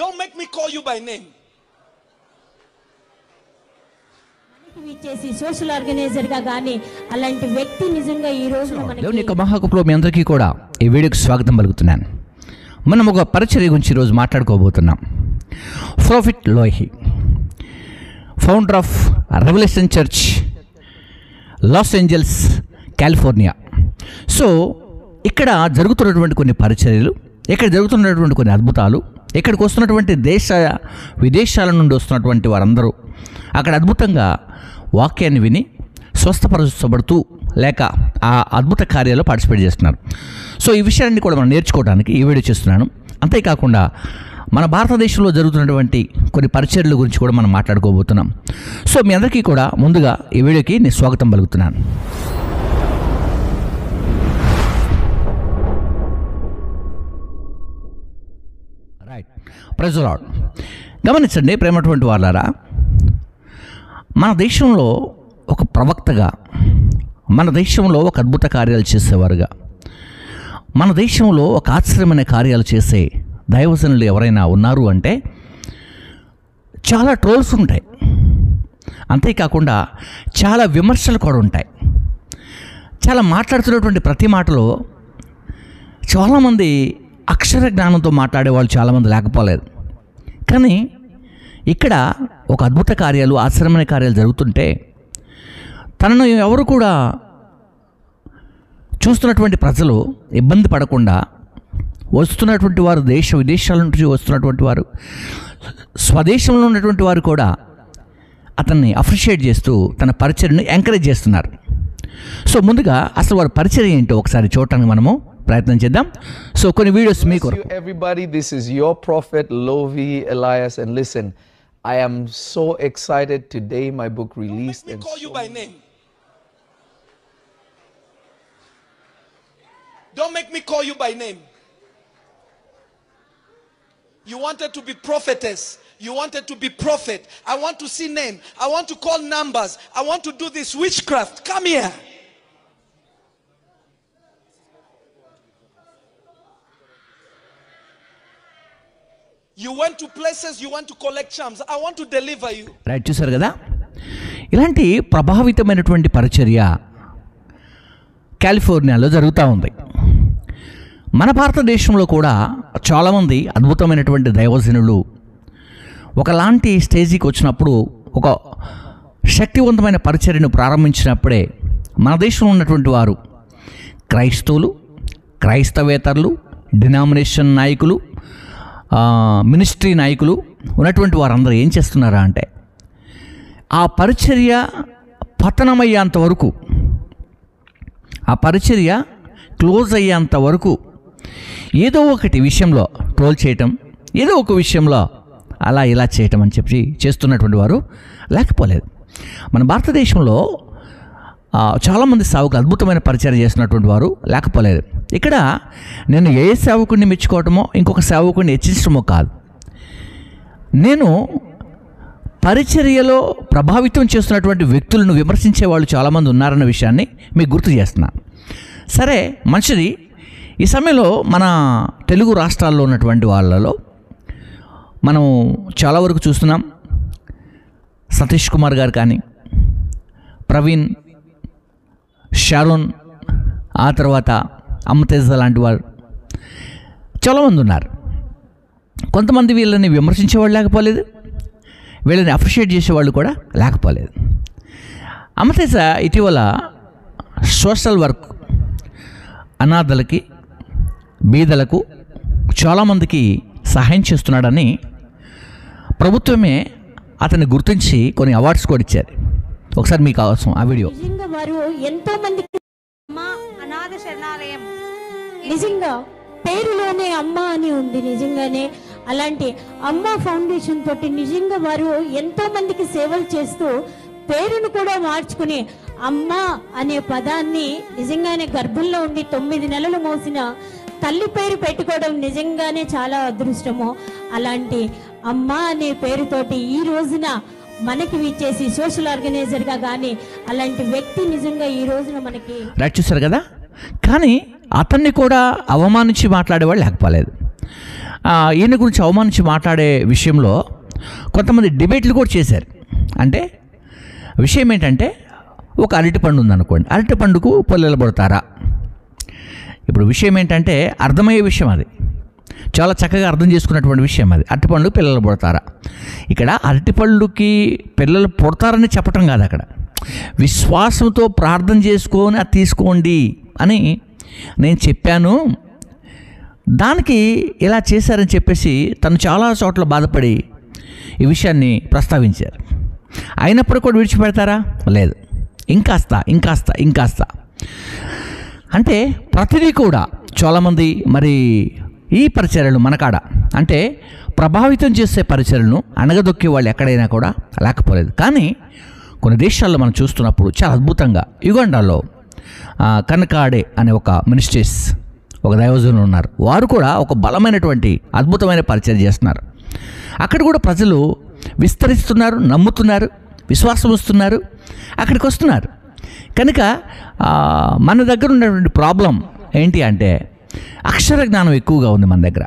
Don't make me call you by name. Social organiser గా గానీ అలాంటి వ్యక్తి నిజంగా ఈ రోజు దేవుని యొక్క మహాకృపలో మీ అందరికీ కూడా ఈ వీడియోకి స్వాగతం పలుకుతున్నాను. మనం ఒక పరిచర్య గురించి ఈరోజు మాట్లాడుకోబోతున్నాం. Prophet Lohi, founder of revolution church, Los Angeles, California. So ఇక్కడ జరుగుతున్నటువంటి కొన్ని పరిచర్యలు, ఇక్కడ జరుగుతున్నటువంటి కొన్ని అద్భుతాలు, ఇక్కడికి వస్తున్నటువంటి దేశ విదేశాల నుండి వస్తున్నటువంటి వారందరూ అక్కడ అద్భుతంగా వాక్యాన్ని విని స్వస్థపరచబడుతూ లేక ఆ అద్భుత కార్యాల్లో పార్టిసిపేట్ చేస్తున్నారు. సో ఈ విషయాన్ని కూడా మనం నేర్చుకోవడానికి ఈ వీడియో చేస్తున్నాను. అంతేకాకుండా మన భారతదేశంలో జరుగుతున్నటువంటి కొన్ని పరిచర్యల గురించి కూడా మనం మాట్లాడుకోబోతున్నాం. సో మీ అందరికీ కూడా ముందుగా ఈ వీడియోకి నేను స్వాగతం పలుకుతున్నాను. Right, praise the Lord. గమనించండి ప్రేమటువంటి వాళ్ళారా, మన దేశంలో ఒక ప్రవక్తగా, మన దేశంలో ఒక అద్భుత కార్యాలు చేసేవారుగా, మన దేశంలో ఒక ఆశ్చర్యమైన కార్యాలు చేసే దైవజనులు ఎవరైనా ఉన్నారు అంటే చాలా ట్రోల్స్ ఉంటాయి. అంతేకాకుండా చాలా విమర్శలు కూడా ఉంటాయి. చాలా మాట్లాడుతున్నటువంటి ప్రతి మాటలో చాలామంది అక్షర జ్ఞానంతో మాట్లాడేవాళ్ళు చాలామంది లేకపోలేదు. కానీ ఇక్కడ ఒక అద్భుత కార్యాలు, ఆశ్చర్యమైన కార్యాలు జరుగుతుంటే తనను ఎవరు కూడా చూస్తున్నటువంటి ప్రజలు ఇబ్బంది పడకుండా, వస్తున్నటువంటి వారు దేశ విదేశాల నుంచి వస్తున్నటువంటి వారు, స్వదేశంలో ఉన్నటువంటి వారు కూడా అతన్ని అప్రిషియేట్ చేస్తూ తన పరిచర్యను ఎంకరేజ్ చేస్తున్నారు. సో ముందుగా అసలు వారి పరిచర్య ఏంటో ఒకసారి చూడటానికి మనము ప్రయత్నం చేద్దాం. సో కొన్ని వీడియోస్ మీకు. Everybody, this is your prophet Lovi Elias, and listen, I am so excited today. My book released. Don't make me call you by name. Don't make me call you by name. You wanted to be prophetess. You wanted to be prophet. I want to see name. I want to call numbers. I want to do this witchcraft. Come here. You went to places, you want to collect charms. I want to deliver you. Right, చూసారు కదా, ఇలాంటి ప్రభావితమైనటువంటి పరిచర్య కాలిఫోర్నియాలో జరుగుతూ ఉంది. మన భారతదేశంలో కూడా చాలామంది అద్భుతమైనటువంటి దైవజనులు ఒకలాంటి స్టేజీకి వచ్చినప్పుడు, ఒక శక్తివంతమైన పరిచర్యను ప్రారంభించినప్పుడే మన దేశంలో ఉన్నటువంటి వారు క్రైస్తవులు, క్రైస్తవేతరులు, డినామినేషన్ నాయకులు, మినిస్ట్రీ నాయకులు ఉన్నటువంటి వారందరూ ఏం చేస్తున్నారా అంటే ఆ పరిచర్య పతనమయ్యేంత వరకు, ఆ పరిచర్య క్లోజ్ అయ్యేంత వరకు ఏదో ఒకటి విషయంలో ట్రోల్ చేయటం, ఏదో ఒక విషయంలో అలా ఇలా చేయటం అని చెప్పి చేస్తున్నటువంటి వారు లేకపోలేదు. మన భారతదేశంలో చాలామంది సేవకులు అద్భుతమైన పరిచర్య చేస్తున్నటువంటి వారు లేకపోలేదు. ఇక్కడ నేను ఏ సేవకుడిని మెచ్చుకోవటమో ఇంకొక సేవకుడిని హెచ్చించడమో కాదు, నేను పరిచర్యలో ప్రభావితం చేస్తున్నటువంటి వ్యక్తులను విమర్శించే వాళ్ళు చాలామంది ఉన్నారన్న విషయాన్ని మీకు గుర్తు చేస్తున్నాను. సరే, మంచిది. ఈ సమయంలో మన తెలుగు రాష్ట్రాల్లో ఉన్నటువంటి వాళ్ళలో మనం చాలా వరకు చూస్తున్నాం. సతీష్ కుమార్ గారు కానీ, ప్రవీణ్, షారోన్, ఆ తర్వాత అమ్మతేజ లాంటి వారు చాలామంది ఉన్నారు. కొంతమంది వీళ్ళని విమర్శించేవాళ్ళు లేకపోలేదు, వీళ్ళని అప్రిషియేట్ చేసేవాళ్ళు కూడా లేకపోలేదు. అమ్మతేజ ఇటీవల సోషల్ వర్క్, అనాథలకి, బీదలకు చాలామందికి సహాయం చేస్తున్నాడని ప్రభుత్వమే అతన్ని గుర్తించి కొన్ని అవార్డ్స్ కూడా ఇచ్చారు. ఒకసారి మీకు అవసరం ఆ వీడియో. నిజంగా వారు ఎంతో మందికి అనాథ శరణాలయం, నిజంగా పేరులోనే అమ్మ అని ఉంది. నిజంగానే అలాంటి అమ్మ ఫౌండేషన్ తోటి నిజంగా వారు ఎంతో మందికి సేవలు చేస్తూ పేరును కూడా మార్చుకుని అమ్మ అనే పదాన్ని నిజంగానే గర్భంలో ఉండి 9 నెలలు మోసిన తల్లి పేరు పెట్టుకోవడం నిజంగానే చాలా అదృష్టము. అలాంటి అమ్మ అనే పేరుతోటి ఈ రోజున మనకి విచ్చేసి సోషల్ ఆర్గనైజర్గా కానీ అలాంటి వ్యక్తి నిజంగా ఈ రోజున మనకి రైట్, చూసారు కదా. కానీ అతన్ని కూడా అవమానించి మాట్లాడేవాళ్ళు లేకపోలేదు. ఈయన గురించి అవమానించి మాట్లాడే విషయంలో కొంతమంది డిబేట్లు కూడా చేశారు. అంటే విషయం ఏంటంటే, ఒక అరటిపండు ఉందనుకోండి, అరటిపండుకు పొల్లెలు పడతారా? ఇప్పుడు విషయం ఏంటంటే అర్థమయ్యే విషయం, అది చాలా చక్కగా అర్థం చేసుకున్నటువంటి విషయం. అది అరటిపండు పిల్లలు పుడతారా? ఇక్కడ అరటిపండుకి పిల్లలు పుడతారని చెప్పటం కాదు, అక్కడ విశ్వాసంతో ప్రార్థన చేసుకొని అది తీసుకోండి అని నేను చెప్పాను. దానికి ఇలా చేశారని చెప్పేసి తను చాలా చోట్ల బాధపడి ఈ విషయాన్ని ప్రస్తావించారు. అయినప్పుడు కూడా విడిచిపెడతారా? లేదు, ఇంకాస్త అంటే ప్రతిదీ కూడా చాలామంది మరి ఈ పరిచర్యలు మనకాడ అంటే ప్రభావితం చేసే పరిచర్యలను అణగదొక్కే వాళ్ళు ఎక్కడైనా కూడా లేకపోలేదు. కానీ కొన్ని దేశాల్లో మనం చూస్తున్నప్పుడు చాలా అద్భుతంగా, యుగండాలో కనకాడే అనే ఒక మినిస్ట్రీస్, ఒక దైవజనులు ఉన్నారు. వారు కూడా ఒక బలమైనటువంటి అద్భుతమైన పరిచర్య చేస్తున్నారు. అక్కడ కూడా ప్రజలు విస్తరిస్తున్నారు, నమ్ముతున్నారు, విశ్వాసం వస్తున్నారు, అక్కడికి వస్తున్నారు. కనుక మన దగ్గర ఉన్నటువంటి ప్రాబ్లం ఏంటి అంటే అక్షర జ్ఞానం ఎక్కువగా ఉంది మన దగ్గర.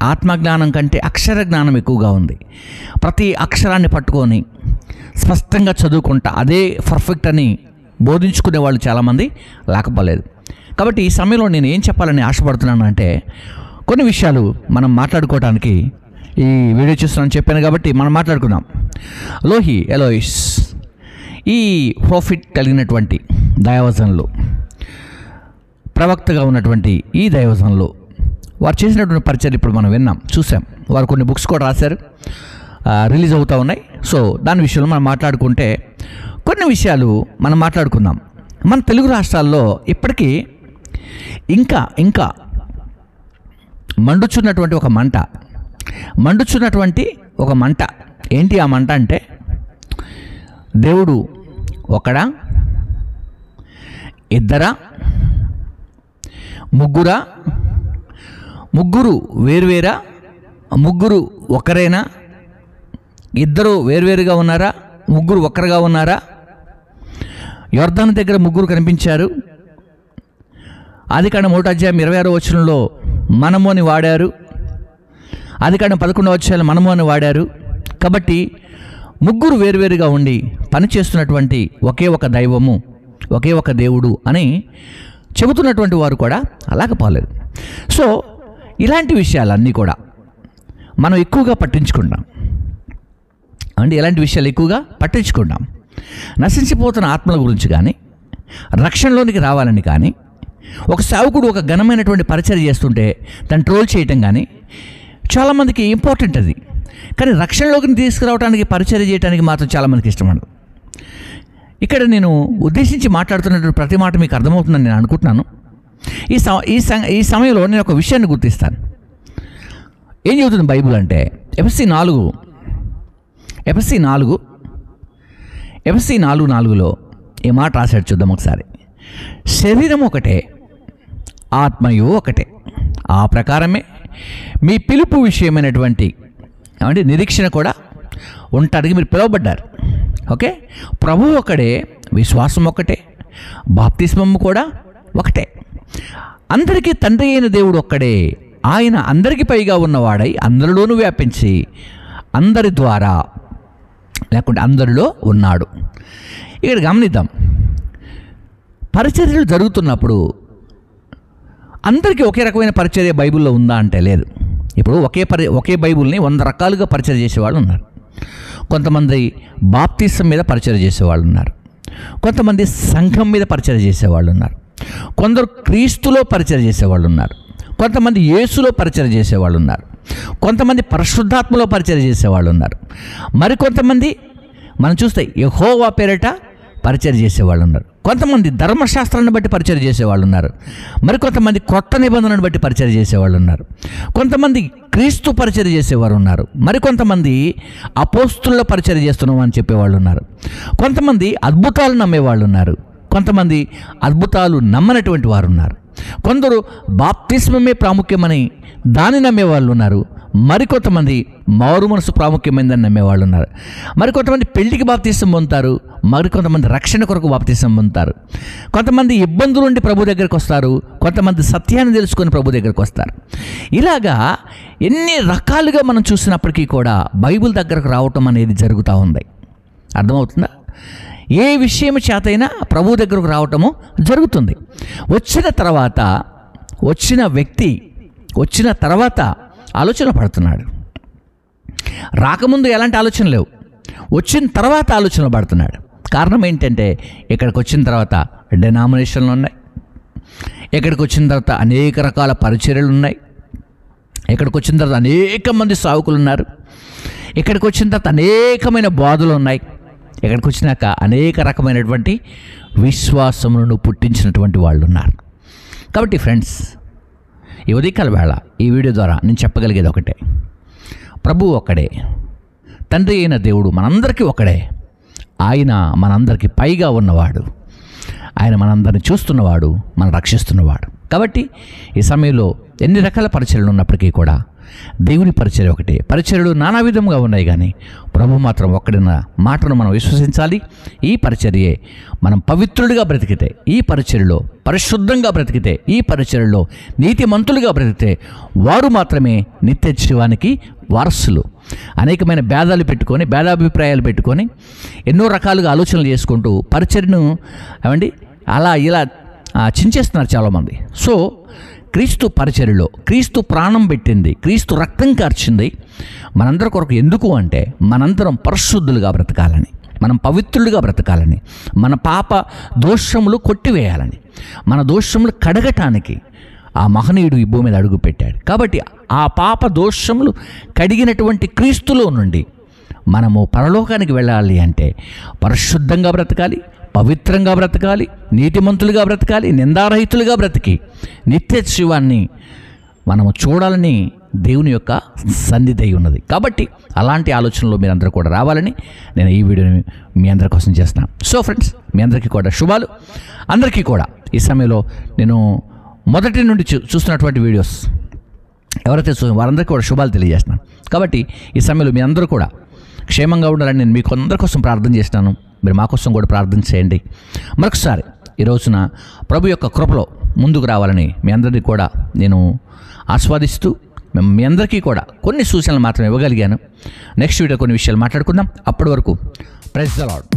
ఆత్మజ్ఞానం కంటే అక్షర జ్ఞానం ఎక్కువగా ఉంది. ప్రతి అక్షరాన్ని పట్టుకొని స్పష్టంగా చదువుకుంటా అదే పర్ఫెక్ట్ అని బోధించుకునే వాళ్ళు చాలామంది లేకపోలేదు. కాబట్టి ఈ సమయంలో నేను ఏం చెప్పాలని ఆశపడుతున్నాను అంటే, కొన్ని విషయాలు మనం మాట్లాడుకోవడానికి ఈ వీడియో చూస్తున్నాను చెప్పాను కాబట్టి మనం మాట్లాడుకుందాం. లోహి ఎలోయిస్ ఈ ప్రాఫిట్ కలిగినటువంటి దైవజనులు, ప్రవక్తగా ఉన్నటువంటి ఈ దైవజనులు వారు చేసినటువంటి పరిచయం ఇప్పుడు మనం విన్నాం, చూసాం. వారు కొన్ని బుక్స్ కూడా రాశారు, రిలీజ్ అవుతూ ఉన్నాయి. సో దాని విషయంలో మనం మాట్లాడుకుంటే కొన్ని విషయాలు మనం మాట్లాడుకుందాం. మన తెలుగు రాష్ట్రాల్లో ఇప్పటికీ ఇంకా మండుచున్నటువంటి ఒక మంట ఏంటి ఆ మంట అంటే, దేవుడు ఒకడా, ఇద్దరా, ముగ్గురు వేరువేరా, ముగ్గురు ఒకరేనా, ఇద్దరు వేరువేరుగా ఉన్నారా, ముగ్గురు ఒక్కరుగా ఉన్నారా? యొర్దాను దగ్గర ముగ్గురు కనిపించారు. ఆదికాండం 1:26 వచనంలో మనము అని వాడారు. ఆదికాండం 11 మనము అని వాడారు. కాబట్టి ముగ్గురు వేరువేరుగా ఉండి పనిచేస్తున్నటువంటి ఒకే ఒక దైవము, ఒకే ఒక దేవుడు అని చెబుతున్నటువంటి వారు కూడా అలాగపోలేదు. సో ఇలాంటి విషయాలన్నీ కూడా మనం ఎక్కువగా పట్టించుకుంటాం అండి. ఇలాంటి విషయాలు ఎక్కువగా పట్టించుకుంటాం. నశించిపోతున్న ఆత్మల గురించి కానీ, రక్షణలోనికి రావాలని కానీ, ఒక సేవకుడు ఒక ఘనమైనటువంటి పరిచర్య చేస్తుంటే దాన్ని ట్రోల్ చేయటం కానీ చాలామందికి ఇంపార్టెంట్ అది. కానీ రక్షణలోకి తీసుకురావడానికి, పరిచర్య చేయడానికి మాత్రం చాలామందికి ఇష్టపడదు. ఇక్కడ నేను ఉద్దేశించి మాట్లాడుతున్నటువంటి ప్రతి మాట మీకు అర్థమవుతుందని నేను అనుకుంటున్నాను. ఈ సమయంలో నేను ఒక విషయాన్ని గుర్తిస్తాను. ఏం చెబుతుంది బైబిల్ అంటే, ఎఫెసీ 4:4లో ఈ మాట రాశాడు, చూద్దాం ఒకసారి. శరీరం ఒకటే, ఆత్మయు ఒకటే, ఆ ప్రకారమే మీ పిలుపు విషయమైనటువంటి అంటే నిరీక్షణ కూడా ఉండటానికి మీరు పిలువబడ్డారు. ఓకే, ప్రభువు ఒకడే, విశ్వాసం ఒకటే, బాప్తిస్మము కూడా ఒకటే, అందరికీ తండ్రి అయిన దేవుడు ఒక్కడే, ఆయన అందరికీ పైగా ఉన్నవాడై అందరిలోనూ వ్యాపించి అందరి ద్వారా లేకుంటే అందరిలో ఉన్నాడు. ఇక్కడ గమనిద్దాం, పరిచర్యలు జరుగుతున్నప్పుడు అందరికీ ఒకే రకమైన పరిచర్య బైబిల్లో ఉందా అంటే లేదు. ఇప్పుడు ఒకే బైబిల్ని 100 రకాలుగా పరిచర్య చేసేవాళ్ళు ఉన్నారు. కొంతమంది బాప్తిసం మీద పరిచర్య చేసేవాళ్ళు ఉన్నారు, కొంతమంది సంఘం మీద పరిచర్య చేసేవాళ్ళు ఉన్నారు, కొందరు క్రీస్తులో పరిచర్య చేసేవాళ్ళు ఉన్నారు, కొంతమంది యేసులో పరిచర్య చేసేవాళ్ళు ఉన్నారు, కొంతమంది పరిశుద్ధాత్మలో పరిచర్య చేసేవాళ్ళు ఉన్నారు, మరికొంతమంది మనం చూస్తే యెహోవా పేరిట పరిచర్య చేసేవాళ్ళు ఉన్నారు, కొంతమంది ధర్మశాస్త్రాన్ని బట్టి పరిచర్య చేసేవాళ్ళు ఉన్నారు, మరికొంతమంది కొత్త నిబంధనను బట్టి పరిచర్య చేసేవాళ్ళు ఉన్నారు, కొంతమంది క్రీస్తు పరిచర్య చేసేవారు ఉన్నారు, మరికొంతమంది అపోస్తుల పరిచర్య చేస్తున్నాం అని చెప్పేవాళ్ళు ఉన్నారు, కొంతమంది అద్భుతాలు నమ్మేవాళ్ళు ఉన్నారు, కొంతమంది అద్భుతాలు నమ్మనటువంటి వారు ఉన్నారు, కొందరు బాప్తిస్మమే ప్రాముఖ్యమని దాన్ని నమ్మేవాళ్ళు ఉన్నారు, మరికొంతమంది మారు మనసు ప్రాముఖ్యమైనదని నమ్మేవాళ్ళు ఉన్నారు. మరికొంతమంది పెళ్లికి బాప్తీసం పొందుతారు, మరికొంతమంది రక్షణ కొరకు బాప్తీసం పొందుతారు. కొంతమంది ఇబ్బందుల నుండి ప్రభు దగ్గరికి వస్తారు, కొంతమంది సత్యాన్ని తెలుసుకొని ప్రభు దగ్గరికి వస్తారు. ఇలాగా ఎన్ని రకాలుగా మనం చూసినప్పటికీ కూడా బైబిల్ దగ్గరకు రావటం అనేది జరుగుతూ ఉంది. అర్థమవుతుందా? ఏ విషయం చేతైనా ప్రభు దగ్గరకు రావటము జరుగుతుంది. వచ్చిన వ్యక్తి వచ్చిన తర్వాత ఆలోచన పడుతున్నాడు. రాకముందు ఎలాంటి ఆలోచన లేవు, వచ్చిన తర్వాత ఆలోచనలు పడుతున్నాడు. కారణం ఏంటంటే ఇక్కడికి వచ్చిన తర్వాత డెనామినేషన్లు ఉన్నాయి, ఇక్కడికి వచ్చిన తర్వాత అనేక రకాల పరిచర్యలు ఉన్నాయి, ఇక్కడికి వచ్చిన తర్వాత అనేక మంది సావుకులు ఉన్నారు, ఇక్కడికి వచ్చిన తర్వాత అనేకమైన బాధలు ఉన్నాయి, ఇక్కడికి వచ్చినాక అనేక రకమైనటువంటి విశ్వాసములను పుట్టించినటువంటి వాళ్ళు ఉన్నారు. కాబట్టి ఫ్రెండ్స్, ఈ ఉదయకాల వేళ ఈ వీడియో ద్వారా నేను చెప్పగలిగేది ఒకటే, ప్రభువు ఒక్కడే, తండ్రి అయిన దేవుడు మనందరికీ ఒకడే. ఆయన మనందరికీ పైగా ఉన్నవాడు, ఆయన మనందరిని చూస్తున్నవాడు, మనం రక్షిస్తున్నవాడు. కాబట్టి ఈ సమయంలో ఎన్ని రకాల పరిచర్యలు ఉన్నప్పటికీ కూడా దేవుని పరిచర్య ఒకటే. పరిచర్యలు నానా విధంగా ఉన్నాయి, కానీ ప్రభు మాత్రం ఒక్కడిన మాటను మనం విశ్వసించాలి. ఈ పరిచర్యే మనం పవిత్రుడిగా బ్రతికితే, ఈ పరిచర్యలో పరిశుద్ధంగా బ్రతికితే, ఈ పరిచర్యలో నీతిమంతులుగా బ్రతికితే వారు మాత్రమే నిత్య జీవానికి వారసులు. అనేకమైన భేదాభిప్రాయాలు పెట్టుకొని ఎన్నో రకాలుగా ఆలోచనలు చేసుకుంటూ పరిచర్యను అలా ఇలా చించేస్తున్నారు చాలామంది. సో క్రీస్తు పరిచర్యలో క్రీస్తు ప్రాణం పెట్టింది, క్రీస్తు రక్తం కార్చింది మనందరి కొరకు. ఎందుకు అంటే మనందరం పరిశుద్ధులుగా బ్రతకాలని, మనం పవిత్రులుగా బ్రతకాలని, మన పాప దోషములు కొట్టివేయాలని, మన దోషములు కడగటానికి ఆ మహనీయుడు ఈ భూమి మీద అడుగు పెట్టాడు. కాబట్టి ఆ పాప దోషములు కడిగినటువంటి క్రీస్తులో నుండి మనము పరలోకానికి వెళ్ళాలి అంటే పరిశుద్ధంగా బ్రతకాలి, పవిత్రంగా బ్రతకాలి, నీతిమంతులుగా బ్రతకాలి, నిందారహితులుగా బ్రతికి నిత్య జీవాన్ని మనము చూడాలని దేవుని యొక్క సన్నిధి అయి ఉన్నది. కాబట్టి అలాంటి ఆలోచనలో మీరందరూ కూడా రావాలని నేను ఈ వీడియోని మీ అందరి కోసం చేస్తున్నాను. సో ఫ్రెండ్స్, మీ అందరికీ కూడా శుభాలు. అందరికీ కూడా ఈ సమయంలో నేను మొదటి నుండి చూస్తున్నటువంటి వీడియోస్ ఎవరైతే వారందరికీ కూడా శుభాలు తెలియజేస్తున్నాను. కాబట్టి ఈ సమయంలో మీ అందరూ కూడా క్షేమంగా ఉండాలని నేను మీకు అందరి కోసం ప్రార్థన చేస్తున్నాను. మీరు మా కోసం కూడా ప్రార్థన చేయండి. మరొకసారి ఈ రోజున ప్రభు యొక్క కృపలో ముందుకు రావాలని మీ అందరికీ కూడా నేను ఆస్వాదిస్తూ మీ అందరికీ కూడా కొన్ని సూచనలు మాత్రం ఇవ్వగలిగాను. నెక్స్ట్ వీడియో కొన్ని విషయాలు మాట్లాడుకుందాం. అప్పటి వరకు ప్రైజ్ ది లార్డ్.